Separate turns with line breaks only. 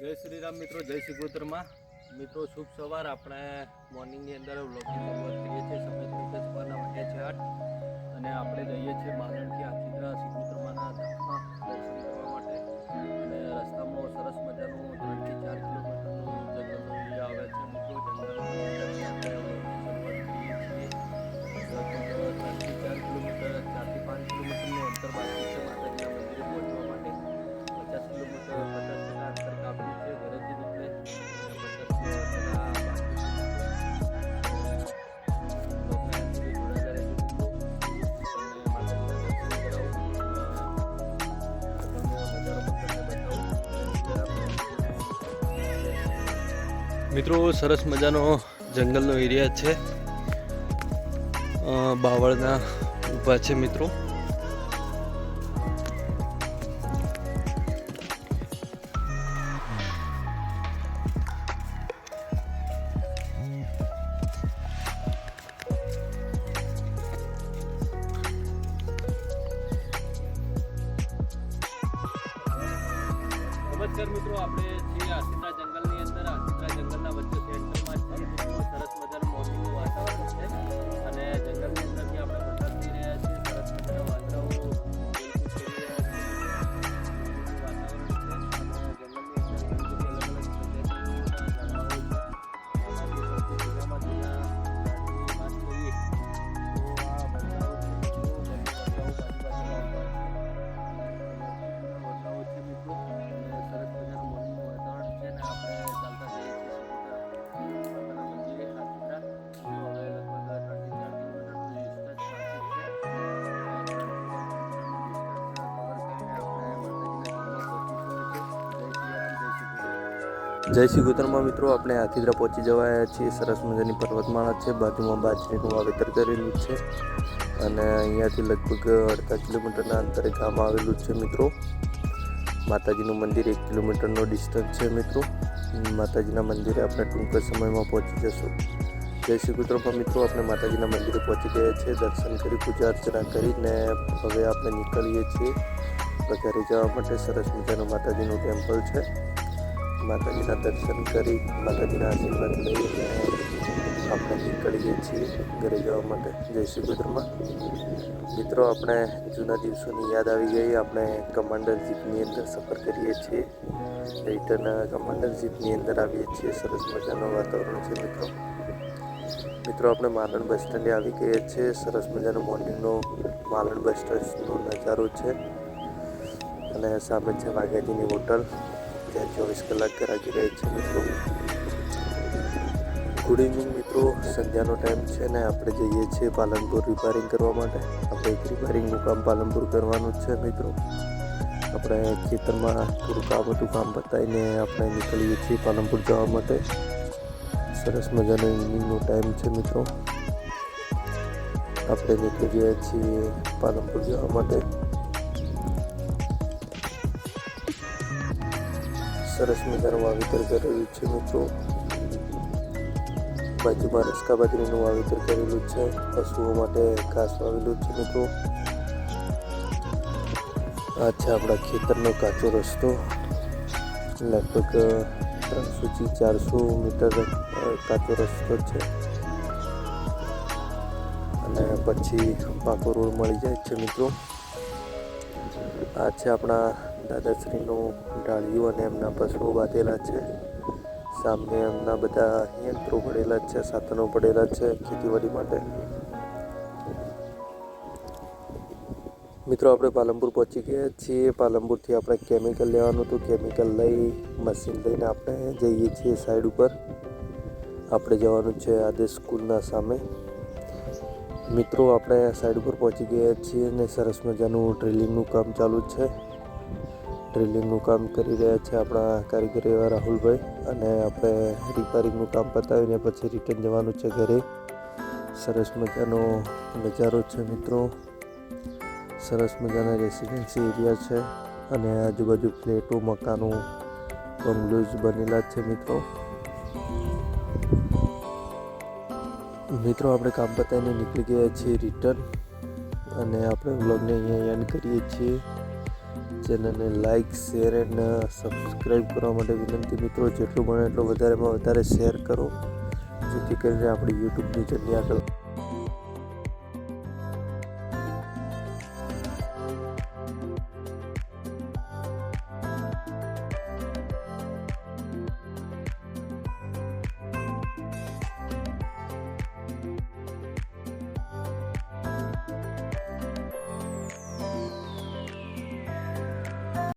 જય શ્રી રામ મિત્રો, જય સિગોતરમાં મિત્રો, શુભ સવાર. આપણે મોર્નિંગની અંદર વ્લોગની શરૂઆત કરીએ છીએ. સમય તરીકે સવારના વાગ્યા છે 8 અને આપણે જઈએ છીએ માલણથી આથીદ્રા સિગોતરમાના ધામમાં દર્શન કરવા માટે. અને રસ્તામાં સરસ મજાનું 3 થી 4 કિલોમીટરનું જંગલનો એરિયા આવે છે મિત્રો. જંગલની અંદરથી આપણે વ્લોગની શરૂઆત કરીએ છીએ. લગભગ 3 થી 4 કિલોમીટર, 4 થી 5 કિલોમીટરનું અંતર બાકી છે માતાજીના મંદિરે પહોંચવા માટે. 50 કિલોમીટર 50% અંતર કાપ્યું છે ઘરેથી નીકળે અને 50% બાકી છે. મિત્રો સરસ મજાનો જંગલનો એરિયા છે. બાવળના ઊભા છે મિત્રો. નમસ્કાર મિત્રો, આપણે છીએ આથીદ્રા જંગલની અંદર. આથીદ્રા જંગલના વચ્ચે સેન્ટરમાં છે મિત્રો. સરસ મજાનું મોસમનું વાતાવરણ છે અને જંગલની અંદરથી આપણે પસાર થઈ રહ્યા છીએ. સરસ મજાના વાંદરાઓ ખેલકૂદ કરી રહ્યા છે. વાતાવરણ છે અને જંગલની અંદર ઘણી બધી અલગ અલગ પ્રજાતિઓના ઝાડવાઓ છે. એમાંથી સૌથી જૂનામાં જૂના ઝાડની વાત કરીએ તો આ વડલાઓ છે મિત્રો. બંને વડલાઓ બાજુ છે મિત્રો. સરસ મજાનું મોર્નિંગનું વાતાવરણ છે ને આપણે ચાલતા જઈએ છીએ માતાના મંદિરે આથીદ્રા. તો હવે લગભગ 3 થી 4 કિલોમીટરનું ડિસ્ટન્સ બાકી છે. 3 થી 4 કિલોમીટરનું ડિસ્ટન્સ કવર કરીને આપણે માતાજીના ધામમાં પહોંચીશું. જય સિગોતરમાં મિત્રો, આપણે આથીદ્રા પહોંચી જવાયા છીએ. સરસ મજાની પર્વતમાળા છે, બાજુમાં બાજરીનું વાવેતર કરેલું છે અને અહીંયાથી લગભગ 1.5 કિલોમીટરના અંતરે ગામ આવેલું છે મિત્રો. માતાજીનું મંદિર 1 કિલોમીટરનો ડિસ્ટન્સ છે મિત્રો. માતાજીના મંદિરે આપણે ટૂંક સમયમાં પહોંચી જશું. જય સિગોતરમાં મિત્રો, આપણે માતાજીના મંદિરે પહોંચી ગયા છીએ. દર્શન કરી, પૂજા અર્ચના કરીને હવે આપણે નીકળીએ છીએ ઘરે જવા માટે. સરસ મજાનું માતાજીનું ટેમ્પલ છે. માતાજીના દર્શન કરી, માતાજીના આશીર્વાદ લઈને આપણે નીકળીએ છીએ ઘરે જવા માટે. જય સિગોતરમાં મિત્રો, આપણે જૂના દિવસોની યાદ આવી ગઈ. આપણે કમાન્ડર જીપની અંદર સફર કરીએ છીએ. રિટર્ન કમાન્ડર જીપની અંદર આવીએ છીએ. સરસ મજાનું વાતાવરણ છે મિત્રો. મિત્રો, આપણે માલણ બસ સ્ટેન્ડે આવી ગયા છીએ. સરસ મજાનો મોર્નિંગનો માલણ બસ સ્ટેન્ડનો નજારો છે અને સામે છે વાઘાજીની હોટલ. ત્યાં 24 કલાક ગરાગી રહે છે મિત્રો. ગુડ ઇવનિંગ મિત્રો, સંધ્યાનો ટાઈમ છે ને આપણે જઈએ છીએ પાલનપુર રિપેરિંગ કરવા માટે. આપણે એક રિપેરિંગનું કામ પાલનપુર કરવાનું જ છે મિત્રો. આપણે ખેતરમાં થોડું કામ હતું, કામ પતાવીને આપણે નીકળીએ છીએ પાલનપુર જવા માટે. સરસ મજાનો ઇવનિંગનો ટાઈમ છે મિત્રો. આપણે નીકળી ગયા છીએ પાલનપુર જવા માટે. સરસ મજાનું વાવેતર કરેલું છે મિત્રો. બાજુમાં રસકા બાજરીનું વાવેતર કરેલું છે. પશુઓ માટે ઘાસ વાવેલું છે મિત્રો. આ છે આપણા ખેતરનો કાચો રસ્તો. લગભગ 300 થી 400 મીટર કાચો રસ્તો છે અને પછી પાકો રોડ મળી જાય છે મિત્રો. આ છે આપણા દાદાશ્રીનું ડાળીઓ અને એમના પશુઓ બાંધેલા છે. સામે એમના બધા યંત્રો પડેલા છે, સાધનો પડેલા છે ખેતીવાડી માટે. મિત્રો, આપણે પાલનપુર પહોંચી ગયા છીએ. પાલનપુરથી આપણે કેમિકલ લેવાનું હતું. કેમિકલ લઈ મશીન લઈને આપણે જઈએ છીએ સાઈડ ઉપર. આપણે જવાનું છે આદેશ સ્કૂલના સામે. મિત્રો, આપણે સાઈડ ઉપર પહોંચી ગયા છીએ અને સરસ મજાનું ડ્રિલિંગનું કામ ચાલુ છે. ડ્રિલિંગનું કામ કરી રહ્યા છે આપણા કારીગર એવા રાહુલભાઈ. અને આપણે રિપેરિંગનું કામ પતાવીને પછી રિટર્ન જવાનું છે ઘરે. સરસ મજાનો નજારો છે મિત્રો. સરસ મજાના રેસિડેન્સી એરિયા છે અને આજુબાજુ ફ્લેટો, મકાનો, બંગલોઝ બનેલા છે મિત્રો. આપણે કામ પતાવીને નીકળી ગયા છીએ રિટર્ન અને આપણે વ્લોગને અહીંયા એન્ડ કરીએ છીએ. ચેનલને લાઇક શેર અને સબસ્ક્રાઈબ કરવા માટે વિનંતી મિત્રો. જેટલું બને એટલું વધારેમાં વધારે શેર કરો, જેથી કરીને આપણી યુટ્યુબની જર્ની આગળ